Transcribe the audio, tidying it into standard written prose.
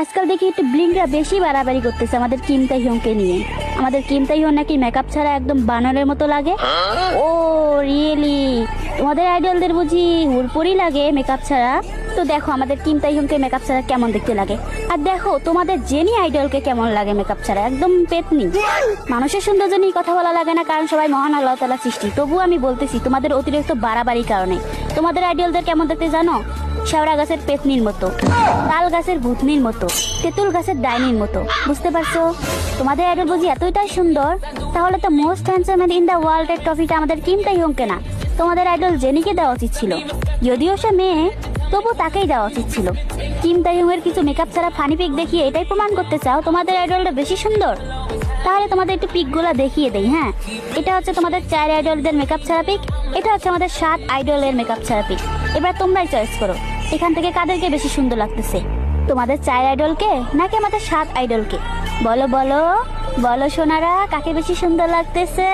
আজকাল দেখি একটু ব্লিংরা বেশি বাড়াবাড়ি করতেছে আমাদের কিম তাইহংকে নিয়ে। আমাদের কিম তাইহং নাকি মেকআপ ছাড়া একদম বানরের মতো লাগে। ও রিয়েলি? তোমাদের আইডলদের বুঝি হুড়পড়ি লাগে মেকআপ ছাড়া? তো দেখো আমাদের কিম তাইহংকে মেকআপ ছাড়া কেমন দেখতে লাগে, আর দেখো তোমাদের জেনি আইডলকে কেমন লাগে মেকআপ ছাড়া, একদম পেতনি। মানুষের সৌন্দর্য নিয়ে কথা বলা লাগে না, কারণ সবাই মহান আল্লাহ তাআলা সৃষ্টি। তবুও আমি বলতেছি তোমাদের অতিরিক্ত বাড়াবাড়ির কারণে। তোমাদের আইডলদের কেমন দেখতে জানো? শেওড়া গাছের পেতনির মতো, তাল গাছের ভূতনির মতো, তেঁতুল গাছের ডাইনির মতো। বুঝতে পারছো? তোমাদের আইডল বুঝি এতটাই সুন্দর, তাহলে তো most handsome man in the world এর ট্রফিটা আমাদের কিম তাইহংকে না, তোমাদের আইডল জেনিকে দেওয়া উচিত ছিল। যদিও সে মেয়ে, তবু তাকেই দেওয়া উচিত ছিল। কিম তাইহং এর কিছু মেকআপ ছাড়া ফানি পিক দেখিয়ে এটাই প্রমাণ করতে চাও তোমাদের আইডলটা বেশি সুন্দর? তাহলে তোমাদের একটু পিকগুলো দেখিয়ে দেই। হ্যাঁ, এটা হচ্ছে তোমাদের 4 আইডলদের মেকআপ ছাড়া পিক, এটা হচ্ছে আমাদের 7 আইডলের মেকআপ ছাড়া পিক। এবার তোমরাই চয়েস করো, এখান থেকে কাদেরকে বেশি সুন্দর লাগতেছে, তোমাদের 4 আইডলকে নাকি আমাদের 7 আইডলকে? বলো বলো বলো সোনারা, কাকে বেশি সুন্দর লাগতেছে?